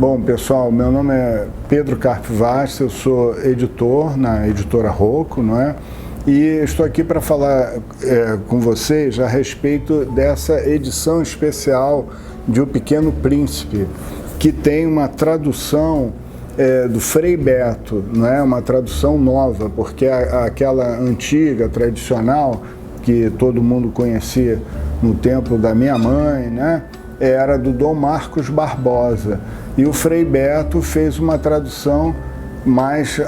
Bom, pessoal, meu nome é Pedro Carpe Vasta, eu sou editor na editora Rocco, não é? E estou aqui para falar com vocês a respeito dessa edição especial de O Pequeno Príncipe, que tem uma tradução do Frei Beto, não é? Uma tradução nova, porque aquela antiga, tradicional, que todo mundo conhecia no tempo da minha mãe, né? Era do Dom Marcos Barbosa. E o Frei Beto fez uma tradução mais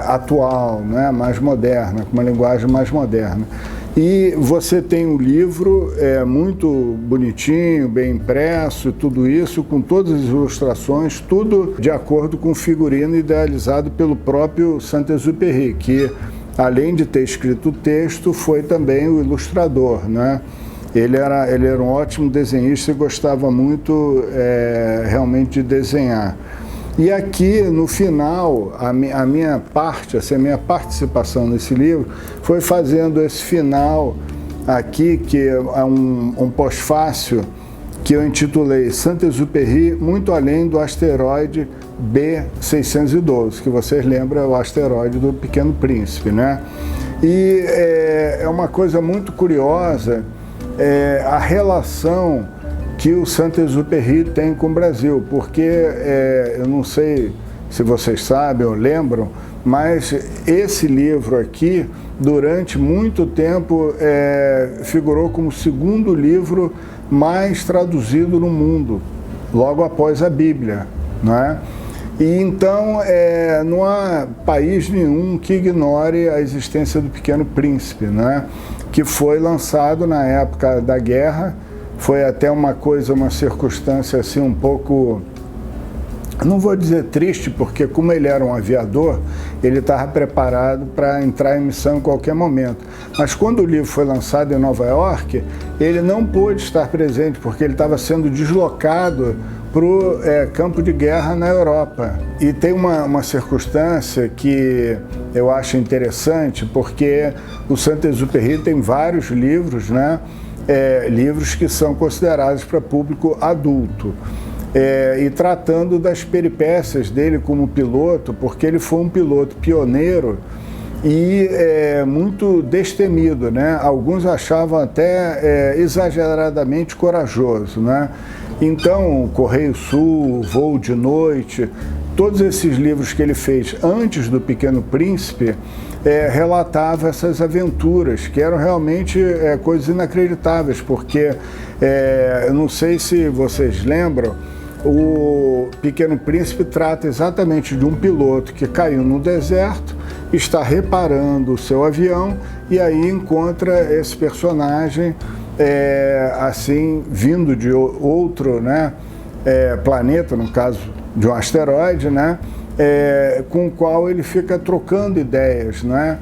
atual, né? Mais moderna, com uma linguagem mais moderna. E você tem um livro muito bonitinho, bem impresso, tudo isso, com todas as ilustrações, tudo de acordo com o figurino idealizado pelo próprio Saint-Exupéry, que, além de ter escrito o texto, foi também o ilustrador, né? Ele era um ótimo desenhista e gostava muito realmente de desenhar. E aqui, no final, a minha parte, assim, a minha participação nesse livro foi fazendo esse final aqui, que é um pós-fácil, que eu intitulei Saint-Exupéry, muito além do asteroide B612, que vocês lembram, é o asteroide do Pequeno Príncipe, né? E é uma coisa muito curiosa, a relação que o Saint-Exupéry tem com o Brasil, porque eu não sei se vocês sabem ou lembram, mas esse livro aqui, durante muito tempo, figurou como o segundo livro mais traduzido no mundo, logo após a Bíblia, não é? E então não há país nenhum que ignore a existência do Pequeno Príncipe, né? Que foi lançado na época da guerra. Foi até uma circunstância assim um pouco, não vou dizer triste, porque como ele era um aviador, ele estava preparado para entrar em missão em qualquer momento. Mas quando o livro foi lançado em Nova York, ele não pôde estar presente, porque ele estava sendo deslocado para o campo de guerra na Europa. E tem uma circunstância que eu acho interessante, porque o Saint-Exupéry tem vários livros, né? Livros que são considerados para público adulto. E tratando das peripécias dele como piloto, porque ele foi um piloto pioneiro e muito destemido, né? Alguns achavam até exageradamente corajoso, né? Então, o Correio Sul, Voo de Noite, todos esses livros que ele fez antes do Pequeno Príncipe relatavam essas aventuras, que eram realmente coisas inacreditáveis, porque, eu não sei se vocês lembram, o Pequeno Príncipe trata exatamente de um piloto que caiu no deserto, está reparando o seu avião e aí encontra esse personagem assim, vindo de outro, né, planeta, no caso de um asteroide, né, com o qual ele fica trocando ideias, né,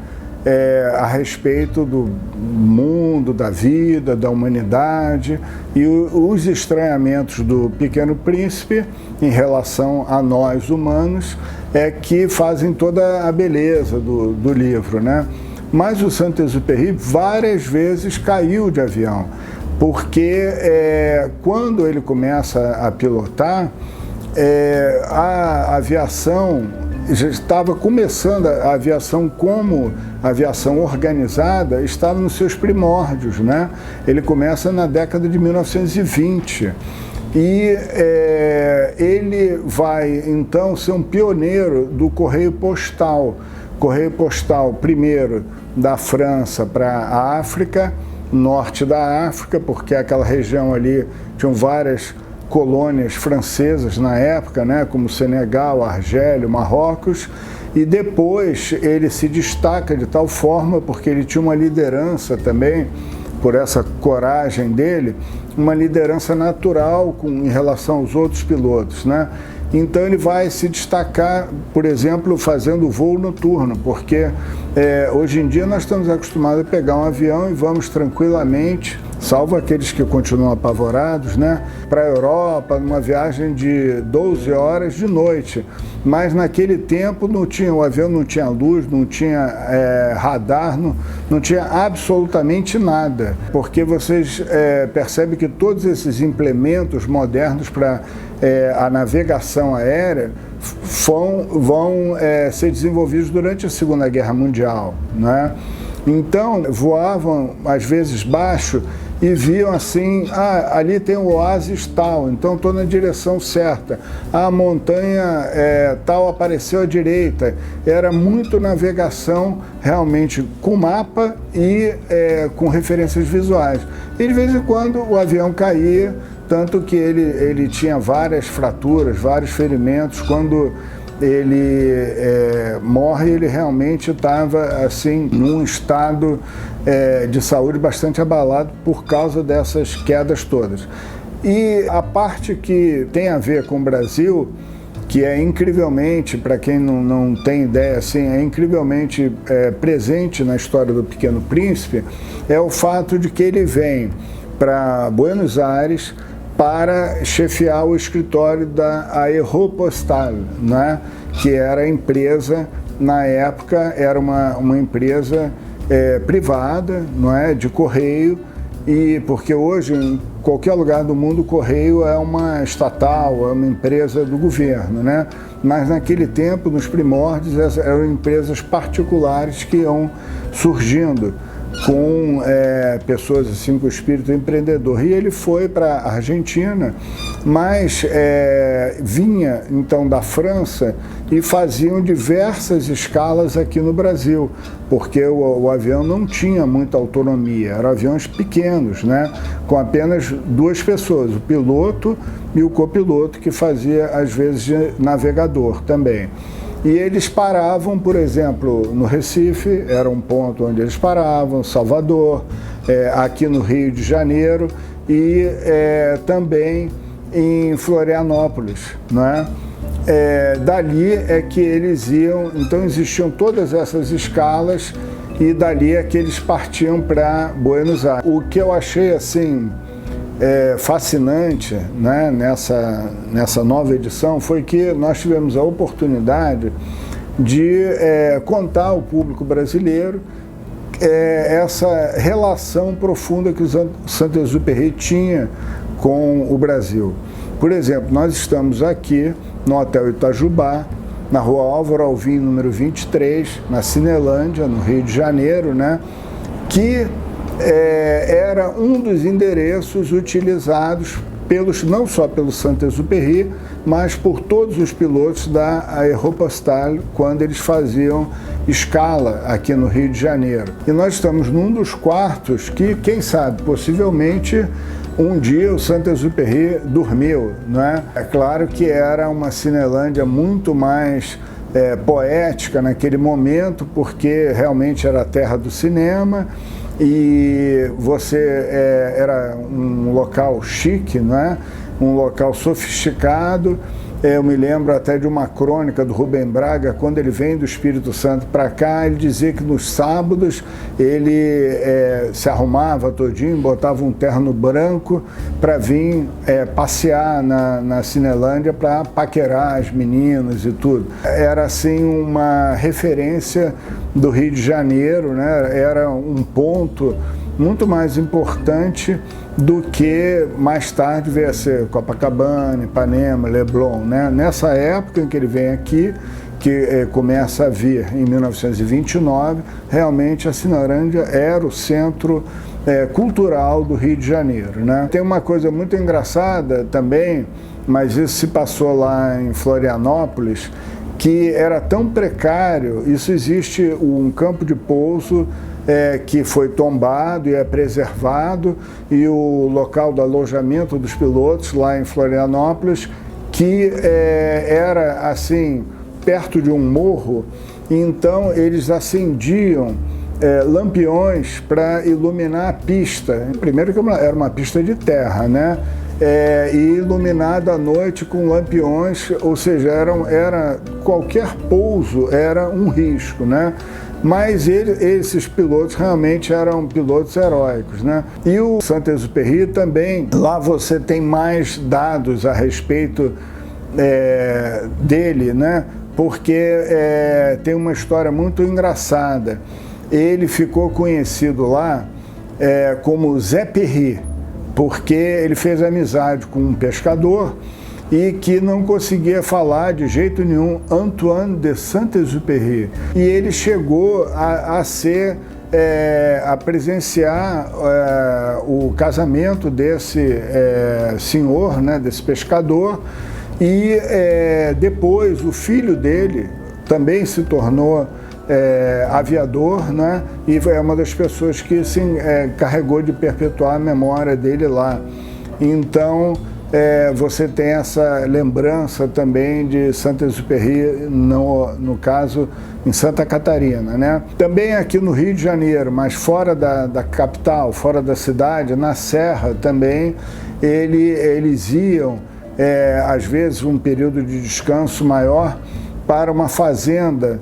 a respeito do mundo, da vida, da humanidade e os estranhamentos do Pequeno Príncipe em relação a nós humanos que fazem toda a beleza do livro, né? Mas o Saint-Exupéry várias vezes caiu de avião, porque quando ele começa a pilotar, a aviação já estava começando, a aviação como aviação organizada estava nos seus primórdios, né? Ele começa na década de 1920 e ele vai então ser um pioneiro do correio postal. Correio postal, primeiro, da França para a África, norte da África, porque aquela região ali tinham várias colônias francesas na época, né, como Senegal, Argélia, Marrocos, e depois ele se destaca de tal forma, porque ele tinha uma liderança também, por essa coragem dele, uma liderança natural em relação aos outros pilotos, né? Então ele vai se destacar, por exemplo, fazendo voo noturno, porque hoje em dia nós estamos acostumados a pegar um avião e vamos tranquilamente, salvo aqueles que continuam apavorados, né, para a Europa, numa viagem de 12 horas de noite. Mas naquele tempo o avião não tinha luz, não tinha radar, não tinha absolutamente nada, porque vocês percebem que todos esses implementos modernos para a navegação aérea vão ser desenvolvidos durante a Segunda Guerra Mundial, né? Então, voavam às vezes baixo e viam assim, ali tem o oásis tal, então estou na direção certa. A montanha tal apareceu à direita. Era muito navegação realmente com mapa e com referências visuais. E de vez em quando o avião caía, tanto que ele tinha várias fraturas, vários ferimentos. Quando ele morre, ele realmente estava assim num estado de saúde bastante abalado por causa dessas quedas todas. E a parte que tem a ver com o Brasil, que é incrivelmente, para quem não tem ideia, assim, é incrivelmente presente na história do Pequeno Príncipe, é o fato de que ele vem para Buenos Aires para chefiar o escritório da Aeropostal, né? Que era a empresa, na época, era uma empresa privada, não é? De correio, e porque hoje, em qualquer lugar do mundo, o correio é uma estatal, é uma empresa do governo, né? Mas naquele tempo, nos primórdios, eram empresas particulares que iam surgindo com pessoas assim com espírito empreendedor. E ele foi para a Argentina, mas vinha então da França e faziam diversas escalas aqui no Brasil, porque o avião não tinha muita autonomia, eram aviões pequenos, né, com apenas 2 pessoas, o piloto e o copiloto, que fazia às vezes de navegador também. E eles paravam, por exemplo, no Recife, era um ponto onde eles paravam, Salvador, aqui no Rio de Janeiro e também em Florianópolis, não é? Dali é que eles iam, então existiam todas essas escalas e dali é que eles partiam para Buenos Aires. O que eu achei assim fascinante, né, nessa nova edição foi que nós tivemos a oportunidade de contar ao público brasileiro essa relação profunda que o Saint-Exupéry tinha com o Brasil. Por exemplo, nós estamos aqui no Hotel Itajubá, na Rua Álvaro Alvim, número 23, na Cinelândia, no Rio de Janeiro, né, que era um dos endereços utilizados não só pelo Saint-Exupéry, mas por todos os pilotos da Aeropostal quando eles faziam escala aqui no Rio de Janeiro. E nós estamos num dos quartos que, quem sabe, possivelmente um dia o Saint-Exupéry dormiu, né? É claro que era uma Cinelândia muito mais poética naquele momento, porque realmente era a terra do cinema, e era um local chique, né? Um local sofisticado. Eu me lembro até de uma crônica do Rubem Braga, quando ele vem do Espírito Santo para cá, ele dizia que nos sábados ele se arrumava todinho, botava um terno branco para vir passear na Cinelândia para paquerar as meninas e tudo. Era assim uma referência do Rio de Janeiro, né? Era um ponto muito mais importante do que mais tarde veio a ser Copacabana, Ipanema, Leblon, né? Nessa época em que ele vem aqui, que começa a vir em 1929, realmente a Cinelândia era o centro cultural do Rio de Janeiro, né? Tem uma coisa muito engraçada também, mas isso se passou lá em Florianópolis, que era tão precário. Isso existe um campo de pouso que foi tombado e é preservado, e o local do alojamento dos pilotos lá em Florianópolis, que era assim, perto de um morro, então eles acendiam lampiões para iluminar a pista. Primeiro que era uma pista de terra, né? E iluminada à noite com lampiões, ou seja, qualquer pouso era um risco, né? Mas esses pilotos realmente eram pilotos heróicos, né? E o Saint-Exupéry também, lá você tem mais dados a respeito dele, né? Porque tem uma história muito engraçada. Ele ficou conhecido lá como Zé Perry, porque ele fez amizade com um pescador e que não conseguia falar de jeito nenhum Antoine de Saint-Exupéry. E ele chegou a presenciar o casamento desse senhor, né, desse pescador, e depois o filho dele também se tornou aviador, né, e é uma das pessoas que se encarregou de perpetuar a memória dele lá. Então, você tem essa lembrança também de Saint-Exupéry, no caso, em Santa Catarina, né? Também aqui no Rio de Janeiro, mas fora da capital, fora da cidade, na Serra também, eles iam, às vezes, um período de descanso maior para uma fazenda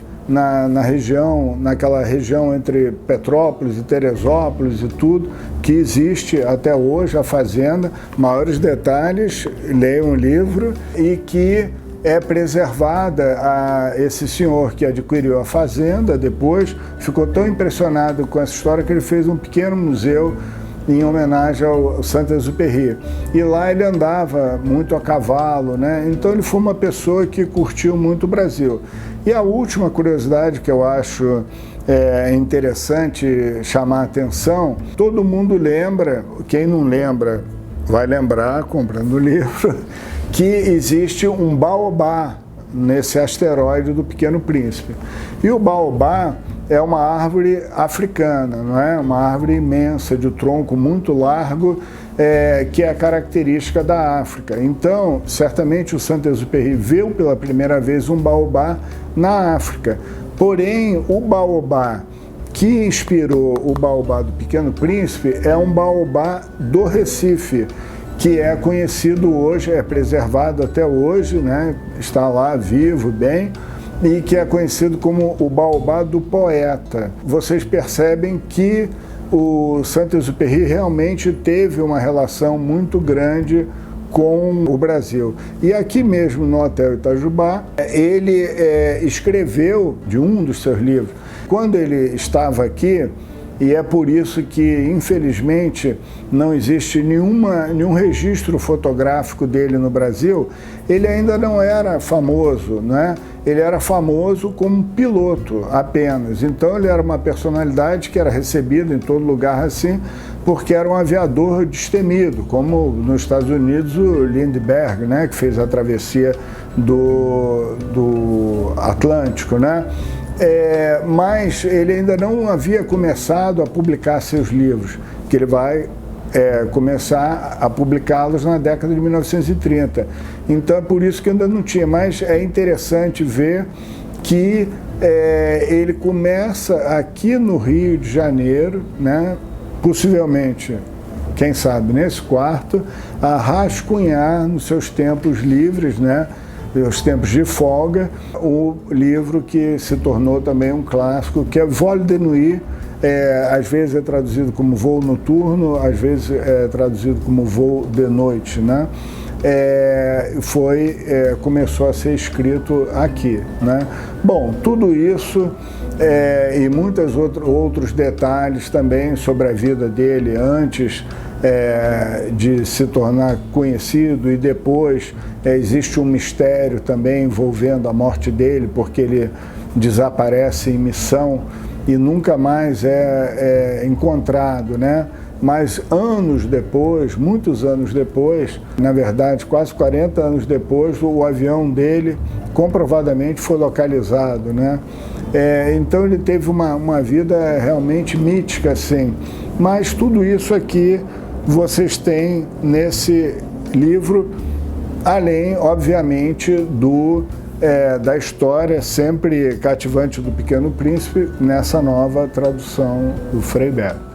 naquela região entre Petrópolis e Teresópolis e tudo, que existe até hoje a fazenda. Maiores detalhes, leiam o livro, e que é preservada. Esse senhor que adquiriu a fazenda depois ficou tão impressionado com essa história que ele fez um pequeno museu em homenagem ao Saint-Exupéry. E lá ele andava muito a cavalo, né? Então ele foi uma pessoa que curtiu muito o Brasil. E a última curiosidade que eu acho interessante chamar a atenção, todo mundo lembra, quem não lembra vai lembrar, comprando o livro, que existe um baobá nesse asteroide do Pequeno Príncipe. E o baobá é uma árvore africana, não é? Uma árvore imensa, de tronco muito largo, que é a característica da África. Então, certamente o Saint-Exupéry viu pela primeira vez um baobá na África. Porém, o baobá que inspirou o baobá do Pequeno Príncipe é um baobá do Recife, que é conhecido hoje, é preservado até hoje, né? Está lá vivo, bem, e que é conhecido como o baobá do poeta. Vocês percebem que o Saint-Exupéry realmente teve uma relação muito grande com o Brasil. E aqui mesmo no Hotel Itajubá, ele escreveu de um dos seus livros. Quando ele estava aqui, e é por isso que, infelizmente, não existe nenhum registro fotográfico dele no Brasil, ele ainda não era famoso, né? Ele era famoso como piloto apenas. Então ele era uma personalidade que era recebida em todo lugar assim, porque era um aviador destemido, como nos Estados Unidos o Lindbergh, né? Que fez a travessia do Atlântico, né? Mas ele ainda não havia começado a publicar seus livros, que ele vai começar a publicá-los na década de 1930. Então é por isso que ainda não tinha, mas é interessante ver que ele começa aqui no Rio de Janeiro, né, possivelmente, quem sabe, nesse quarto, a rascunhar nos seus tempos livres, né, os tempos de folga, o livro que se tornou também um clássico, que é Vol de Nuit. Às vezes é traduzido como voo noturno, às vezes é traduzido como voo de noite, né? Começou a ser escrito aqui, né? Bom, tudo isso e muitos outros detalhes também sobre a vida dele antes de se tornar conhecido, e depois existe um mistério também envolvendo a morte dele, porque ele desaparece em missão e nunca mais é encontrado, né? Mas anos depois, muitos anos depois, na verdade quase 40 anos depois, o avião dele comprovadamente foi localizado, né? Então ele teve uma vida realmente mítica, assim. Mas tudo isso aqui vocês têm nesse livro, além, obviamente, da história sempre cativante do Pequeno Príncipe, nessa nova tradução do Frei Beto.